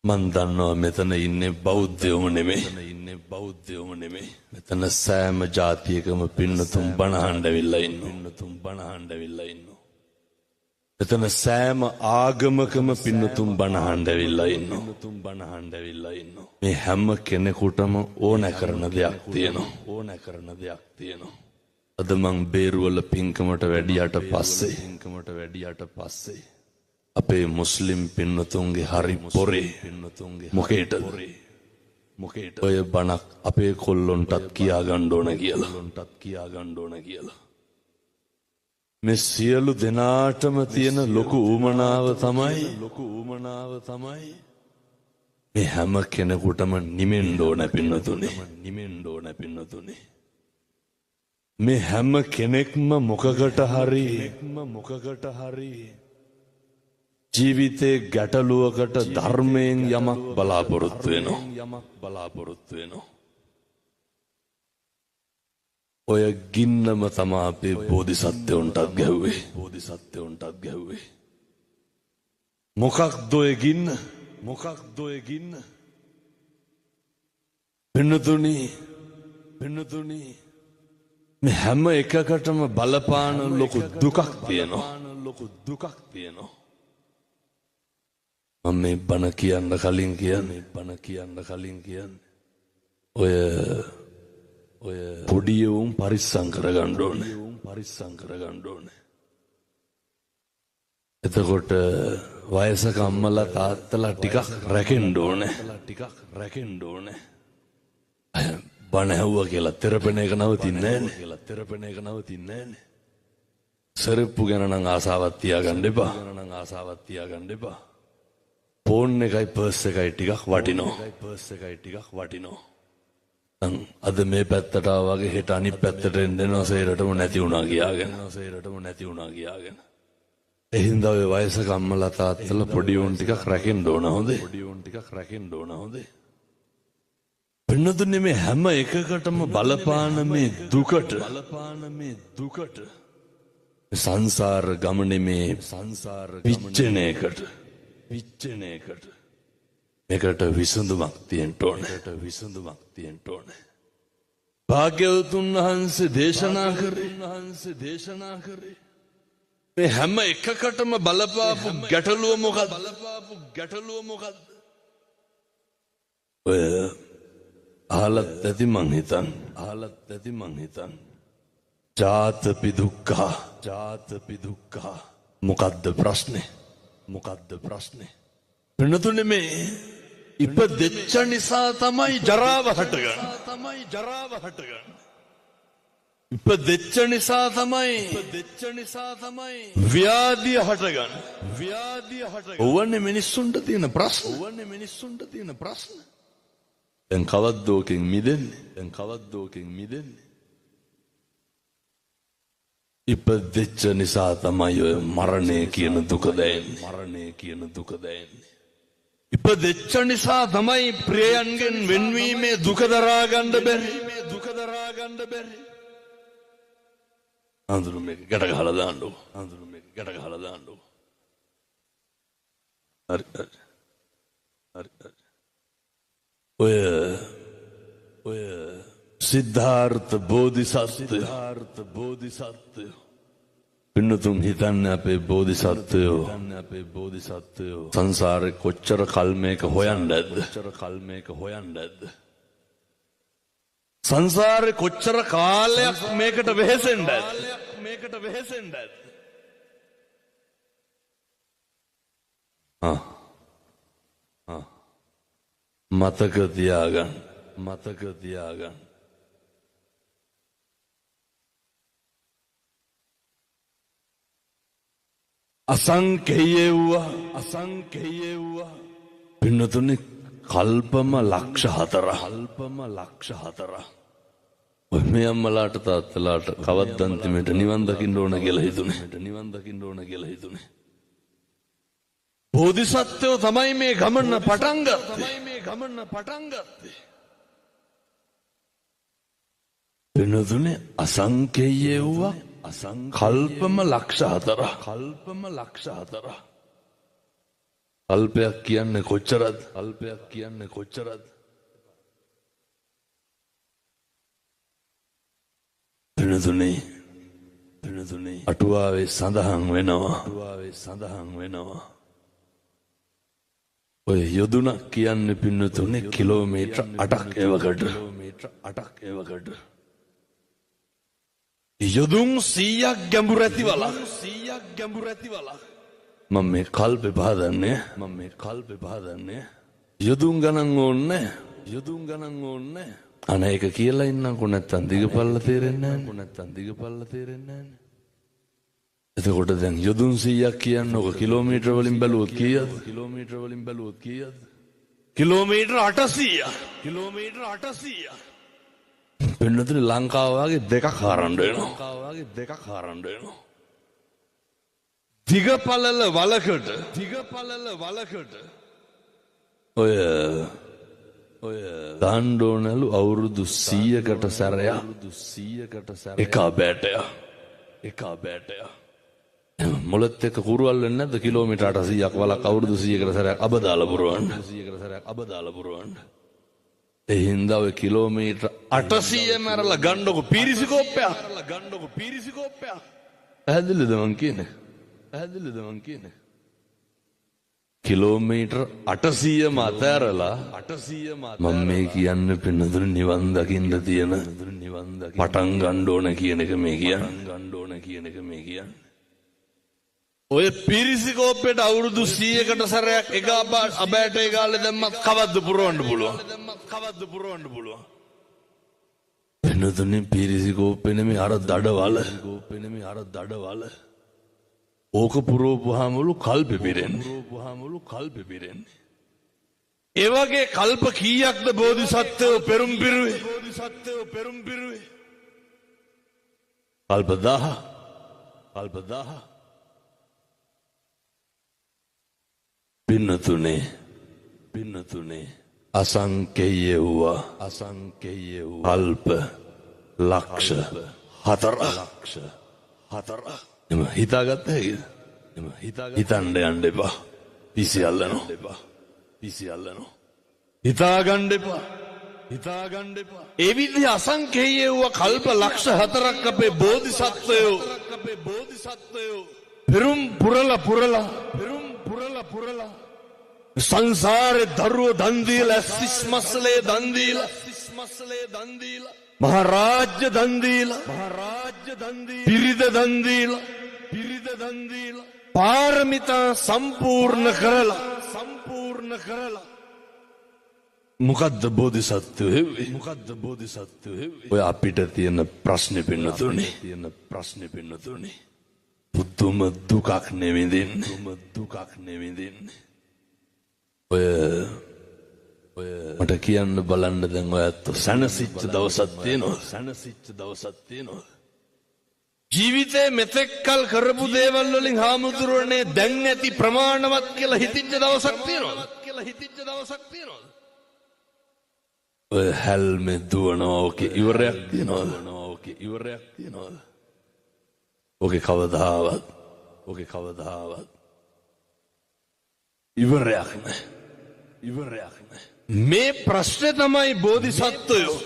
මන් දන්නවා මෙතන ඉන්නේ බෞද්ධයෝම නෙමෙයි. මෙතන සෑම ජාතියකම පින්නතුන් බණ අහන්න ඇවිල්ලා ඉන්නවා. මෙතන සෑම ආගමකම පින්නතුන් බණ අහන්න ඇවිල්ලා ඉන්නවා. මේ හැම කෙනෙකුටම ඕන කරන දෙයක් තියෙනවා. අද මං බේරුවල පින්කමට වැඩියට පස්සේ අපේ මුස්ලිම් පින්නතුන්ගේ හරි පොරේ මොකේට ඔය බණක් අපේ කොල්ලොන්ටත් කියා ගන්න ඕන කියලා. මේ සියලු දෙනාටම තියෙන ලොකු ඌමනාව තමයි මේ හැම කෙනෙකුටම නිමෙන්න ඕන පින්නතුනේ. මේ හැම කෙනෙක්ම මොකකට හරි ජීවිතේ ගැටලුවකට ධර්මයෙන් යමක් බලාපොරොත්තු වෙනවා. ඔය ගින්නම තමයි අපේ බෝධිසත්වයන්ටත් ගැහුවේ. මොකක්ද ඔය ගින්න? පින්නතුනි මේ හැම එකකටම බලපාන ලොකු දුකක් තියෙනවා. මම මේ බණ කියන්න කලින් කියන්නේ ඔය පොඩි උන් පරිස්සම් කරගන්න ඕනේ. එතකොට වයසක අම්මලා තාත්තලා ටිකක් රැකෙන්න ඕනේ. බණ ඇහුවා කියලා තෙරපෙන එක නවතින්නේ නැහැ. සරප්පු ගැන නම් ආසාවක් තියාගන්න එපා. ෆෝන් එකයි පර්ස් එකයි ටිකක් වටිනවා. අද මේ පැත්තට ආවගේ හෙට අනිත් පැත්තට එන්නවා සේරටම නැති වුණා කියාගෙන. එහින්දා ඔය වයසක අම්මලා තාත්තලා පොඩි උන් ටිකක් රැකෙන්න ඕන හොඳේ. පින්නතුනේ මේ හැම එකකටම බලපාන මේ දුකට සංසාර ගමනේ මේ පිච්චෙන එකට මේකට විසඳුමක් තියෙන්න ඕනේ. භාග්‍යවතුන් වහන්සේ දේශනා කරේ මේ හැම එකකටම බලපාපු ගැටලුව මොකද්ද? ඔය අහලත් ඇති මං හිතන් ජාතපි දුක්ඛ මොකද්ද ප්‍රශ්නේ? පින්නතුනේ මේ ඉපදෙච්ච නිසා තමයි ජරාව හටගන්නේ. ඉපදෙච්ච නිසා තමයි ව්‍යාධිය හටගන්නේ. ඕවන්නේ මිනිස්සුන්ට තියෙන ප්‍රශ්න. දැන් කවද්දෝකින් මිදෙන්නේ? ඉපදෙච්ච නිසා තමයි ඔය මරණය කියන දුක දැනෙන්නේ. ඉපදෙච්ච නිසා තමයි ප්‍රියයන්ගෙන් වෙන්වීමේ දුක දරා ගන්න බැරි. අඳුරු මේක ගැට ගහලා දාන්නකො. හරි. ඔය සිද්ධාර්ථ බෝධිසත්වය පින්නතුන් හිතන්නේ අපේ බෝධිසත්වයෝ සංසාරේ කොච්චර කල් මේක හොයන්න ඇද්ද? සංසාරේ කොච්චර කාලයක් මේකට වෙහෙසෙන්න ඇද්ද? මතක තියාගන්න. අසංකේය වූවා පින්නතුනේ කල්පම ලක්ෂ 4. ඔය මේ අම්මලාට තාත්තලාට කවද්ද අන්තිමට නිවන් දකින්න ඕන කියලා හිතුනේ. බෝධිසත්වෝ තමයි මේ ගමන පටන් ගත්තේ. පින්නතුනේ අසංකේය වූවා කල්පම ලක්ෂ 4. කල්පයක් කියන්නේ කොච්චරද? කල්පයක් කියන්නේ කොච්චරද? පිනතුනේ අටුවාවේ සඳහන් වෙනවා ඔය යොදුනක් කියන්නේ පින්නතුනේ කිලෝමීටර් 8ක් එවකට යොදුන් 100ක් ගැඹුරු ඇති වලක් මම මේ කල්පේ පහදන්නේ යොදුන් ගණන් ඕනේ අනේක කියලා ඉන්නකො නැත්තම් දිගපල්ල තේරෙන්නේ නැහැ. එතකොට දැන් යොදුන් 100ක් කියන්නේ ඔක කිලෝමීටර වලින් බැලුවොත් කීයද? කිලෝමීටර 800. පින්නතුනේ ලංකාව වගේ දෙකක් ආරම්භ වෙනවා. දිගපළල වලකට ඔය දාණ්ඩෝනලු අවුරුදු 100කට සැරයක් එක බෑටය මොළත් එක්ක කුරුවල් වෙන්නේ නැද්ද? කිලෝමීටර 800ක් වලක් අවුරුදු 100කට සැරයක් අබදාලා පුරවන්න. ඒ හින්දා ඔය කිලෝමීටර 800 මරලා ගන්නකො පීරිසිකෝප්පයක්. පැහැදිලිද මං කියන්නේ? කිලෝමීටර් 800 මතැරලා මම මේ කියන්නේ පින්නතුනේ නිවන් දකින්න තියෙන පටන් ගන්න ඕන කියන එක මේ කියන්නේ. ඔය පිරිසිකෝප්පේට අවුරුදු 100කට සැරයක් එක අබෑට ගාලේ දැම්මත් කවද්ද පුරවන්න පුළුවන්. පින්නතුනේ පිරිසිකෝප්පේ නෙමෙයි අර දඩවල. ඕක පුරෝපුහාමලු කල්පෙ පිරෙන්නේ. ඒ වගේ කල්ප කීයක්ද බෝධිසත්වයෝ පෙරම් පිරුවේ? කල්ප 1000. පින්නතුනේ අසංකේය වූ කල්ප ලක්ෂ 4. එම හිතාගත්ත හැකිද? හිතන්න යන්න එපා. පිසි අල්ලනවා. හිතාගන්න එපා. ඒ විදිහ අසංකේය වූ කල්ප ලක්ෂ 4ක් අපේ බෝධිසත්වයෝ පෙරම් පුරලා සංසාරේ දරුවෝ දන් දීලා සිස්මස්ලේ දන් දීලා මහරාජ්‍ය දන් දීලා පිරිද දන් දීලා පාරමිතා සම්පූර්ණ කරලා මොකද්ද බෝධිසත්වයෝ හෙව්වේ? ඔය අපිට තියෙන ප්‍රශ්නේ පින්නතුනේ පුදුම දුකක් නෙවිදින්නේ. ඔය මට කියන්න බලන්න දැන් ඔයත් සනසිච්ච දවසක් තියෙනවා. ජීවිතේ මෙතෙක්කල් කරපු දේවල් වලින් හාමුදුරනේ දැන් නැති ප්‍රමාණවත් කියලා හිතිච්ච දවසක් තියෙනවා. ඔය හැල්මේ දුවනවා ඕකේ ඉවරයක් තියනවද? ඕකේ කවදාවත් ඉවරයක් නැහැ. මේ ප්‍රශ්නේ තමයි බෝධිසත්වයෝ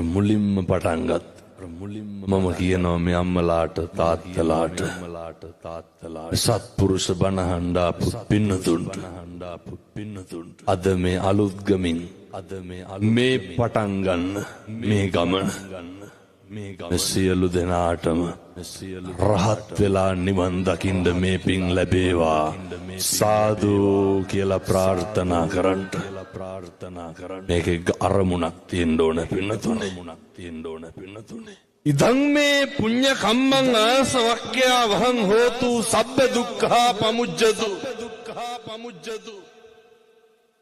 මුලින්ම පටන් ගත්ත. මම කියනවා මේ අම්මලාට තාත්තලාට සත්පුරුෂ බණ අහපු පින්නතුන්ට අද මේ අලුත් ගමින් මේ පටන් ගන්න මේ ගමන සියලු දෙනාටම රහත් වෙලා නිවන් දකින්න මේ පින් ලැබේවා සාදු කියලා ප්‍රාර්ථනා කරන්න. මේකේ අරමුණක් තියෙන්න ඕන පින්නතුනේ. ඉදං මේ පුඤ්ඤ කම්මං ආසවක්ඛ්‍යා වහං හෝතු සබ්බ දුක්ඛා පමුජ්ජතු.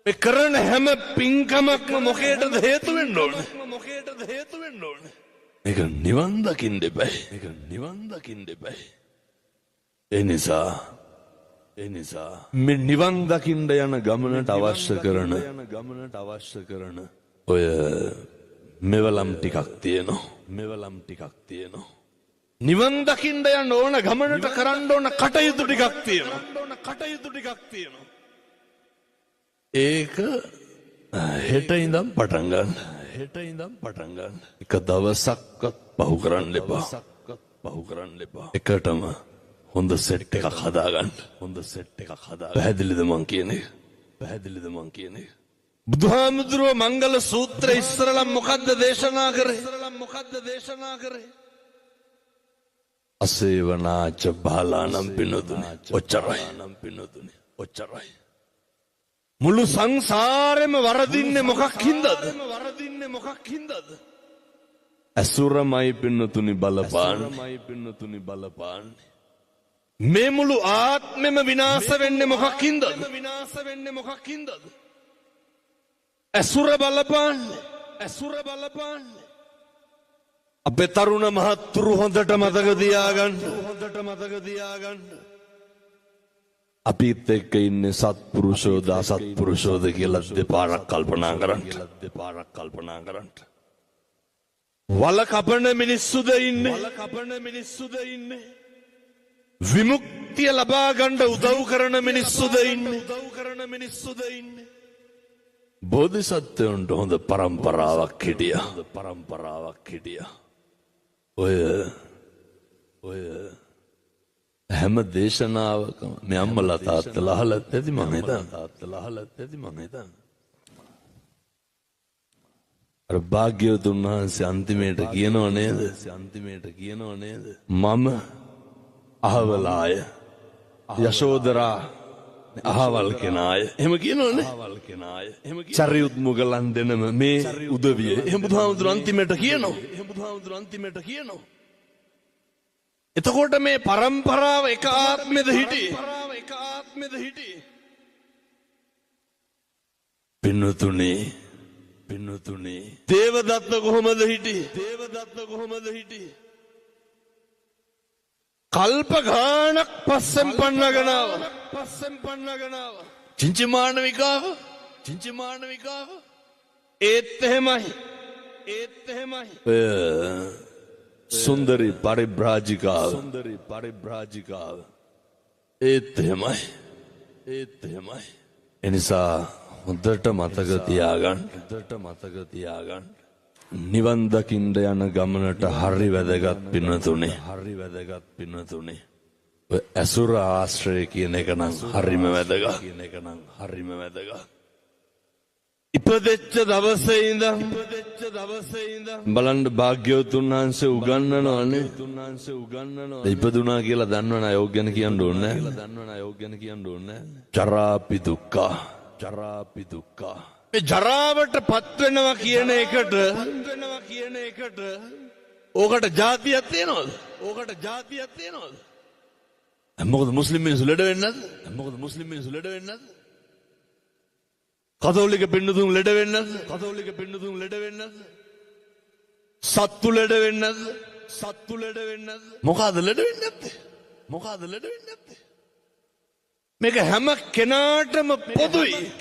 මේ කරන හැම පින්කමක්ම මොකේද හේතු වෙන්න ඕනේ? මේක නිවන් දකින්න එපයි. ඒ නිසා මේ නිවන් දකින්න යන ගමනට අවශ්‍ය කරන ඔය මෙවලම් ටිකක් තියෙනවා. නිවන් දකින්න යන ඕන ගමනට කරන්න ඕන කටයුතු ටිකක් තියෙනවා. ඒක හෙට ඉඳන් පටන් ගන්න. එක දවසක්වත් පහු කරන්න එපා. එකටම හොඳ සෙට් එකක් හදාගන්න. පැහැදිලිද මං කියන එක? බුදුහාමුදුරුවෝ මංගල සූත්‍රය ඉස්සරලා මොකද්ද දේශනා කරේ? අසේවනාච බාලානම් පිනතුනේ. ඔච්චරයි. මුළු සංසාරෙම වරදින්නේ මොකක් හින්දාද? අසුරමයි පින්නතුනි බලපාන. මේ මුළු ආත්මෙම විනාශ වෙන්නේ මොකක් හින්දාද? අසුර බලපාන්නේ. අපේ තරුණ මහත්තුරු හොඳට මතක තියාගන්න. අපිත් එක්ක ඉන්නේ සත්පුරුෂෝද අසත්පුරුෂෝද කියලා දෙපාරක් කල්පනා කරන්න. වල කපන මිනිස්සුද ඉන්නේ? විමුක්තිය ලබා ගන්න උදව් කරන මිනිස්සුද ඉන්නේ? බෝධිසත්වයන්ට හොඳ පරම්පරාවක් හිටියා. ඔය හැම දේශනාවකම මේ අම්මලා තාත්තලා අහලත් ඇති මම හිතන්නේ. අර භාග්‍යවතුන් වහන්සේ අන්තිමේට කියනව නේද? මම අහවලාය යශෝදරා අහවල් කෙනාය. එහෙම කියනවනේ. චරියුත් මුගලන් දෙනම මේ උදවිය. එහෙම බුදුහාමුදුරු අන්තිමේට කියනවා. එතකොට මේ පරම්පරාව එක ආත්මෙද හිටියේ? පින්නතුනේ දේවදත්ත කොහොමද හිටියේ? කල්ප ගානක් පස්සෙන් පන්නගෙන ආවා. චිංචි මානවිකාව ඒත් එහෙමයි. සුන්දරි පරිබ්‍රාජිකාව ඒත් එහෙමයි. එනිසා හොඳට මතක තියාගන්න. නිවන් දකින්න යන ගමනට හරි වැදගත් පින්නතුනේ. ඔය අසුර ආශ්‍රය කියන එක නම් හරිම වැදගත්. ඉපදෙච්ච දවසේ ඉඳන් බලන්න භාග්‍යවතුන් වහන්සේ උගන්වනවනේ. ඉපදුනා කියලා දන්නවන අය ඕක ගැන කියන්න ඕනේ නැහැ. චරාපි දුක්ඛ. මේ ජරාවට පත් වෙනවා කියන එකට ඕකට જાතියක් තියෙනවද? මොකද මුස්ලිම් මිනිස්සු ලෙඩ වෙන්නේ නැද්ද? කතෝලික පින්නතුන් ලෙඩ වෙන්නේ නැද්ද? සත්තු ලෙඩ වෙන්නේ නැද්ද? මොකද ලෙඩ වෙන්නේ නැත්තේ? මේක හැම කෙනාටම පොදුයි.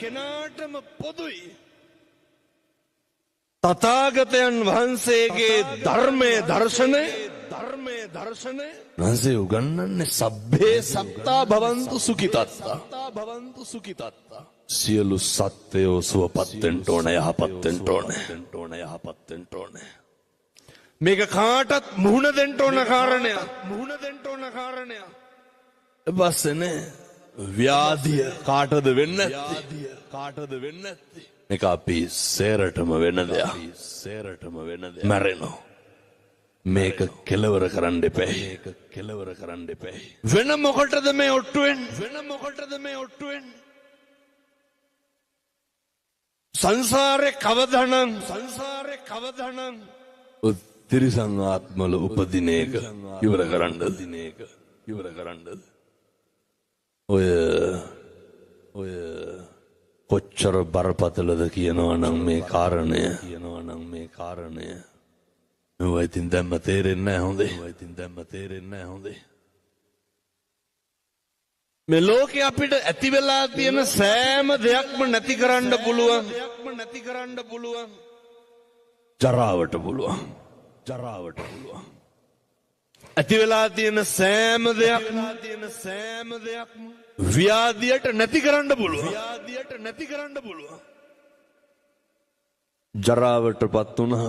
තථාගතයන් වහන්සේගේ ධර්මයේ දර්ශනය වහන්සේ උගන්වන්නේ සබ්බේ සත්තා භවන්තු සුඛිතත්තා. සියලු සත්වයෝ සුවපත් වෙන්න ඕන, යහපත් වෙන්න ඕන. මේක කාටත් මුහුණ දෙන්න ඕන කාරණයක්. බස්සනේ ව්‍යාධිය කාටද වෙන්නේ නැත්තේ? මේක අපි සේරටම වෙන දෙයක්. මැරෙනවා. මේක කෙලවර කරන්න එපා. වෙන මොකටද මේ ඔට්ටු වෙන්නේ? සංසාරේ කවදානම් තිරිසන් ආත්මවල උපදින එක ඉවර කරන්නද? ඔය කොච්චර බරපතලද කියනවනම් මේ කාරණය. මේවා ඉතින් දැම්ම තේරෙන්නේ නැහැ හොඳේ. මේ ලෝකේ අපිට ඇති වෙලා තියෙන සෑම දෙයක්ම නැති කරන්න පුළුවන්. ජරාවට පුළුවන්. ඇති වෙලා තියෙන සෑම දෙයක්ම ව්‍යාධියට නැති කරන්න පුළුවන්. ජරාවටපත් වුණා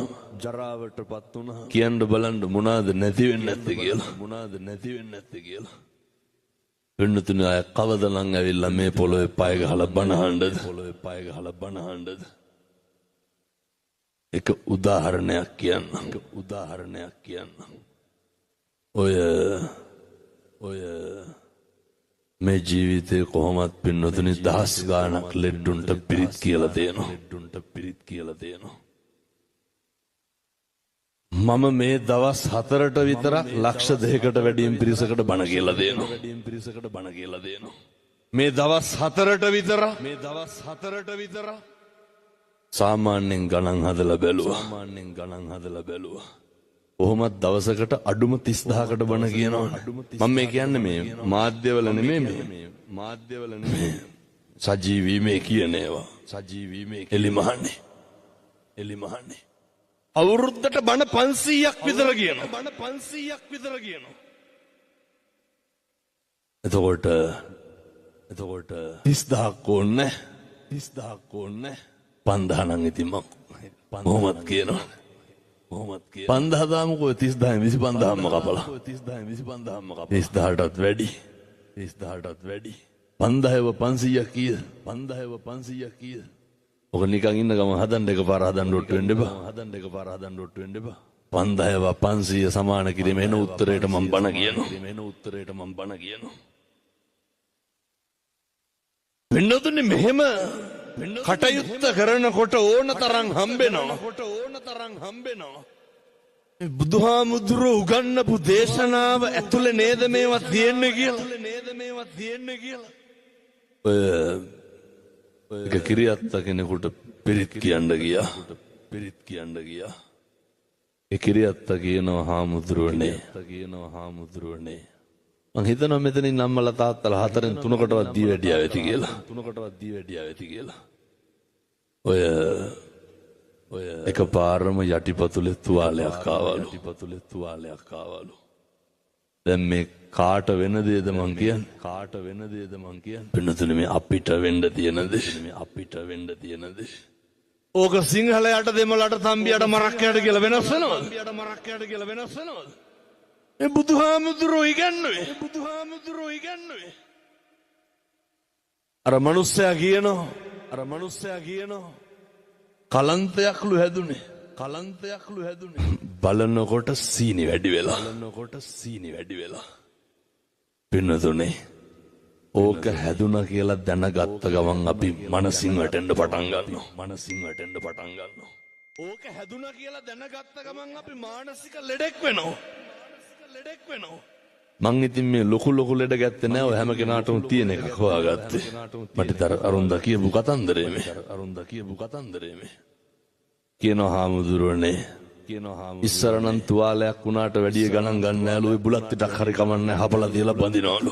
කියන්න බලන්න මොනවාද නැති වෙන්නේ නැත්තේ කියලා. වෙන්නතුනේ අය කවදනම් ඇවිල්ලා මේ පොළොවේ පය ගහලා බනහඬද. එක උදාහරණයක් කියන්න. ඔය මේ ජීවිතේ කොහොමත් පින්නතුනි දහස් ගාණක් ලෙඩුන්ට පිරිත් කියලා තියෙනවා. මම මේ දවස් 4ට විතරක් ලක්ෂ 2කට වැඩියෙන් පිරිසකට බණ කියලා දෙනවා. මේ දවස් 4ට විතර සාමාන්‍යයෙන් ගණන් හදලා බැලුවා. කොහොමත් දවසකට අඩුම 30000කට බණ කියනවා. මම මේ කියන්නේ මේ මාධ්‍යවල නෙමෙයි. සජීවී මේ කියන ඒවා. එලිමහන්නේ. අවුරුද්දට බණ 500ක් විතර කියනවා. එතකොට 30000ක් ඕනේ. 5000 නම් ඉතින් මම කොහොමත් කියනවා. 5000 දාමුකෝ 30000 25000ක්ම කපලා. 30000ටත් වැඩි. 5000ව 500ක් කීයද? ඔක නිකන් ඉන්න ගම හදන්න එකපාර හදන්න ඔට්ටු වෙන්න එපා. 5000ව 500 සමාන කිරීම එන උත්තරේට මම බණ කියනවා. වෙන්නතුනේ මෙහෙම කටයුත්ත කරනකොට ඕන තරම් හම්බෙනවා. බුදුහාමුදුරුවෝ උගන්වපු දේශනාව ඇතුලේ නේද මේවා තියෙන්නේ කියලා. ඔය එක කිරියත්ත කෙනෙකුට පිරිත් කියන්න ගියා. ඒ කිරියත්ත කියනවා හාමුදුරුවනේ. මං හිතනවා මෙතනින් අම්මලා තාත්තලා 4න් 3කටවත් දී වැඩියා වෙති කියලා. ඔය එකපාරම යටිපතුලේ තුවාලයක් ආවලු. දැන් මේ කාට වෙන දේද මං කියන්නේ? වෙනතුනේ මේ අපිට වෙන්න තියෙන දේ. ඕක සිංහලයට දෙමළට තම්බියට මරක්කයට කියලා වෙනස් වෙනවද? මේ බුදුහාමුදුරුවෝ ඉගන්නුවේ. අර මනුස්සයා කියනවා කලන්තයක්ලු හැදුනේ. බලනකොට සීනි වැඩි වෙලා. පින්නතුනේ ඕක හැදුනා කියලා දැනගත්ත ගමන් අපි මනසින් වැටෙන්න පටන් ගන්නවා. ඕක හැදුනා කියලා දැනගත්ත ගමන් අපි මානසික ලෙඩෙක් වෙනවා. මං ඉතින් මේ ලොකු ලෙඩ ගත්තේ නෑ. ඔය හැම කෙනාටම තියෙන එකක් හොයාගත්තේ. මට අරුන්දා කියපු කතන්දරේ මේ. කියනවා හාමුදුරුවනේ. ඉස්සර නම් තුවාලයක් වුණාට වැඩිය ගණන් ගන්න නෑලු. ඔය බුලත් ටිකක් හරි කමන්නේ හපලා තියලා බඳිනවලු.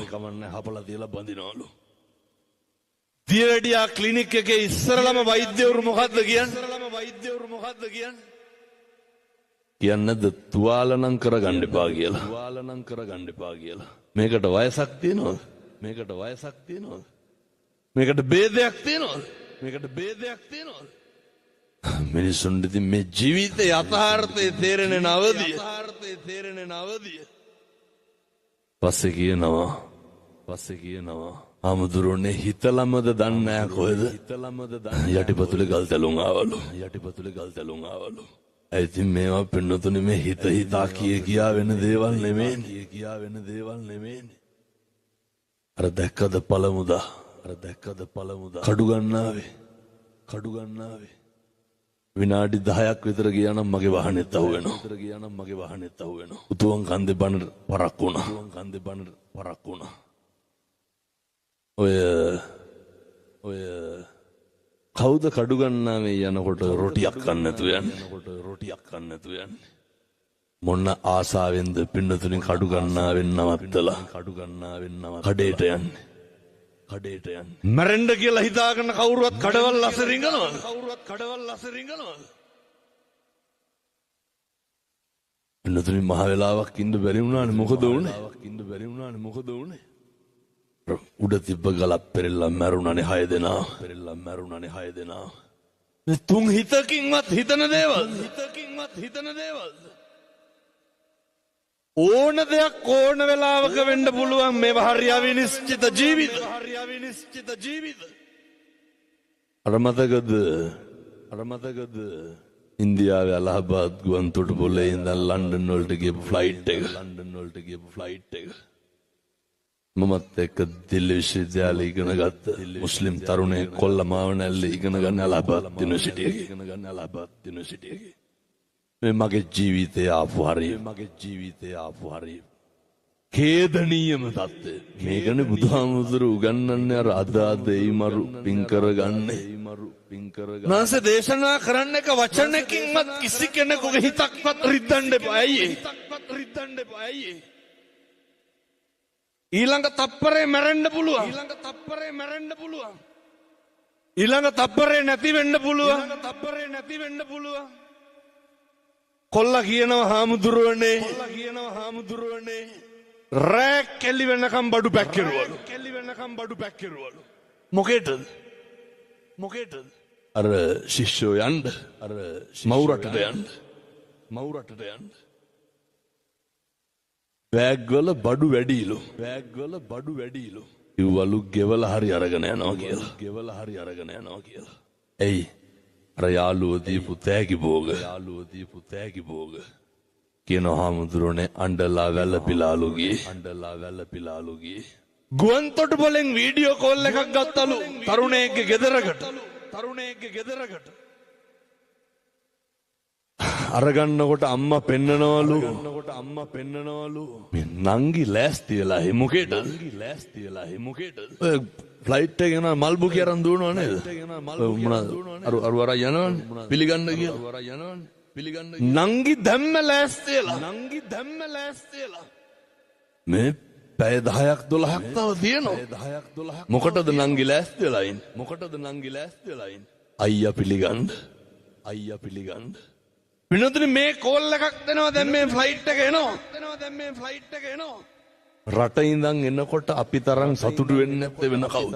දියවැඩියා ක්ලිනික් එකේ ඉස්සරලම වෛද්‍යවරු මොකද්ද කියන්නේ? කියන්නද තුවාල නම් කරගන්න එපා කියලා. මේකට වයසක් තියෙනවද? මේකට ભેදයක් තියෙනවද? මිනිසුන්ට ඉතින් මේ ජීවිතේ යථාර්ථයේ තේරෙන්නේ නවදිය. පස්සේ කියනවා ආමුදුරෝනේ හිතලමද දන්නේ නැහැ කොහෙද? යටිපතුලේ ගල් තැලුම් ආවලු. ඉතින් මේවා පින්නතුනේ මේ හිතා කියා වෙන දේවල් නෙමෙයි. අර දැක්කද පළමුදා කඩු ගන්නාවේ විනාඩි 10ක් විතර ගියා නම් මගේ වාහනේත් අහුවෙනවා. උතුම් කන්දේ බණ පරක් වුණා. ඔය කවුද කඩු ගන්නාවේ යනකොට රොටියක් කන්න නැතුව යන්නේ? මොන ආසාවෙන්ද පින්නතුනේ කඩු ගන්නාවෙන් නවත්තලා කඩේට යන්නේ? මැරෙන්න කියලා හිතාගෙන කවුරුවත් කඩවල් අස රිංගනවද? පින්නතුනි මහ වෙලාවක් ඉන්න බැරි වුණානේ මොකද උනේ? උඩ තිබ්බ ගලක් පෙරෙල්ලා මැරුණානේ 6 දෙනා. තුන් හිතකින්වත් හිතන දේවල්. ඕන දෙයක් ඕන වෙලාවක වෙන්න පුළුවන් මේව හරි අවිනිශ්චිත ජීවිත. අර මතකද ඉන්දියාවේ අලහබාද් ගුවන් තොටුපොළේ ඉඳන් ලන්ඩන් වලට ගියපු ෆ්ලයිට් එක. මමත් එක්ක දිල්ලි විශ්වවිද්‍යාලේ ඉගෙන ගත්ත මුස්ලිම් තරුණයෙක් කොල්ලමාව නැල්ලේ ඉගෙන ගන්න අලහබාද් යුනිවර්සිටි එකේ. මේ මගේ ජීවිතේ ආපු හරිය. ඛේදනීයම தත්ත්වය. මේකනේ බුදුහාමුදුරු උගන්වන්නේ අර අදාද එයිමරු පින් කරගන්නේ. නාසේ දේශනා කරන්න එක වචනකින්වත් කිසි කෙනෙකුගේ හිතක්වත් රිද්දන්න එපා. ඇයි? ඊළඟ තප්පරේ මැරෙන්න පුළුවන්. ඊළඟ තප්පරේ නැති වෙන්න පුළුවන්. කොල්ලා කියනවා හාමුදුරුවනේ රෑ කෙලි වෙනකම් බඩු පැක්කිරුවලු. මොකේද? අර ශිෂ්‍යෝ යන්න මවුරටට යන්න. බෑග්වල බඩු වැඩිලු. ඉව්වලු ගෙවල හරි අරගෙන යනවා කියලා. එයි අර යාළුවෝ දීපු තෑගි භෝග. කියන හාමුදුරනේ අඬලා වැළපිලාලු ගියේ. ගුවන් තොටුපොළෙන් වීඩියෝ කෝල් එකක් ගත්තලු තරුණයෙක්ගේ ගෙදරකට. අරගන්නකොට අම්මා පෙන්නනවලු. මේ නංගි ලෑස්ති වෙලා මොකේද? ෆ්ලයිට් එක යනවා මල් බුකිය අරන් දුවනවා නේද? අර යනවනේ පිළිගන්න කියලා. නංගි දැම්ම ලෑස්තිලා. මේ පැය 10ක් 12ක් තව තියෙනවා. මොකටද නංගි ලෑස්තිලා ඉන්නේ? අයියා පිළිගන්න. විනෝදනේ මේ කෝල් එකක් දෙනවා දැන් මේ ෆ්ලයිට් එක එනවා. රට ඉඳන් එනකොට අපි තරම් සතුටු වෙන්නේ නැත්තේ වෙන කවුද?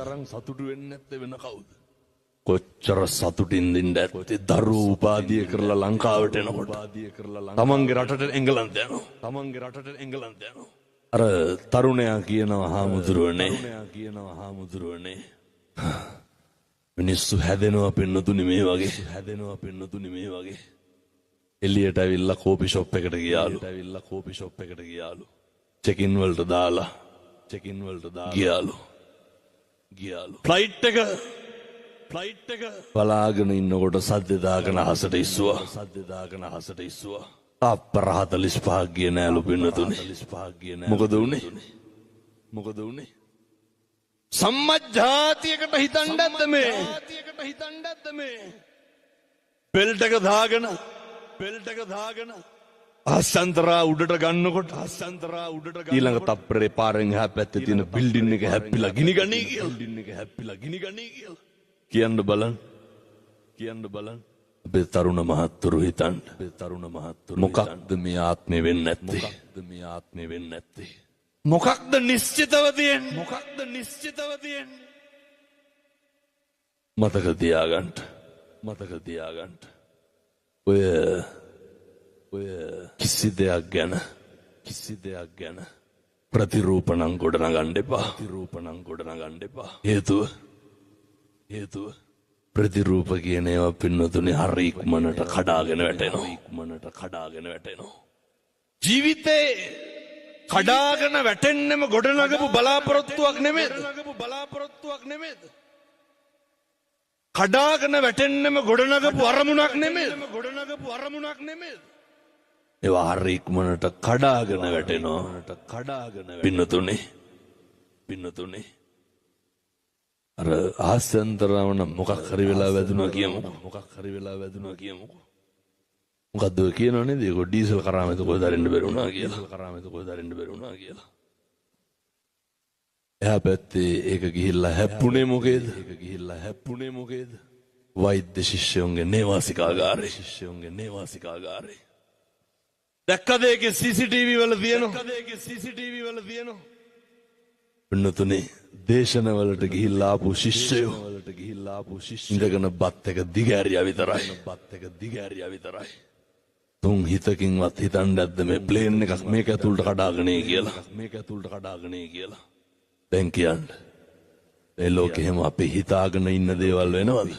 කොච්චර සතුටින්ද ඉඳ ඇත්තේ දරුවෝ උපාධිය කරලා ලංකාවට එනකොට. තමන්ගේ රටට එංගලන්ත යනවා. අර තරුණයා කියනවා හාමුදුරුවනේ මිනිස්සු හැදෙනවා පින්නතුනි මේ වගේ. එළියට ඇවිල්ලා කෝපි ෂොප් එකට ගියාලු. චෙකින් වලට දාලා ගියාලු. ෆ්ලයිට් එක බලාගෙන ඉන්නකොට සද්ද දාගෙන අහසට ඉස්සුවා. අප්පරහත 45ක් ගියේ නෑලු පින්නතුනි. මොකද උනේ? සම්මජ්ජාතියකට හිතන්නද මේ? බෙල්ට් එක දාගෙන අස්සන්තරා උඩට ගන්නකොට ඊළඟ තප්පරේ පාරෙන් එහා පැත්තේ තියෙන බිල්ඩින් එක හැප්පිලා ගිනි ගන්නේ කියලා. කියන්න බලන්න. අපේ තරුණ මහත්තුරු හිතන්න. මොකක්ද මේ ආත්මේ වෙන්නේ නැත්තේ? මොකක්ද නිශ්චිතව තියෙන්නේ? මතක තියාගන්න. ඔය කිසි දෙයක් ගැන ප්‍රතිරූපණම් ගොඩනගන්න එපා. හේතුව ප්‍රතිරූප කියන ඒවා පින්නතුනේ හරි ඉක්මනට කඩාගෙන වැටෙනවා. ජීවිතේ කඩාගෙන වැටෙන්නෙම ගොඩනගපු බලාපොරොත්තුවක් නෙමෙයිද? කඩාගෙන වැටෙන්නෙම ගොඩනගපු අරමුණක් නෙමෙයිද? ඒවා හරි ඉක්මනට කඩාගෙන වැටෙනවා. පින්නතුනේ අර ආසන්තරවන මොකක් හරි වෙලා වැදුනා කියමුකෝ. මොකද්ද ඔය කියනව නේද? ඒක ඩීසල් කරාමෙත කොහෙද අරින්න බැරි වුණා කියලා. එහා පැත්තේ ඒක ගිහිල්ලා හැප්පුණේ මොකේද? වෛද්‍ය ශිෂ්‍යයන්ගේ නේවාසිකාගාරේ. දැක්කද ඒකේ CCTV වල තියෙනවා. පින්නතුනේ දේශනවලට ගිහිල්ලා ආපු ශිෂ්‍යයෝ ඉඳගෙන බත් එක දිගෑරියා විතරයි. තුන් හිතකින්වත් හිතන්නේ නැද්ද මේ ප්ලේන් එකක් මේක ඇතුළට කඩාගෙන කියලා. දැන් කියන්න. මේ ලෝකෙ හැම අපි හිතාගෙන ඉන්න දේවල් වෙනවද?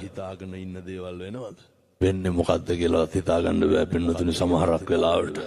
වෙන්නේ මොකද්ද කියලා හිතාගන්න බෑ පින්නතුනේ සමහරක් වෙලාවට.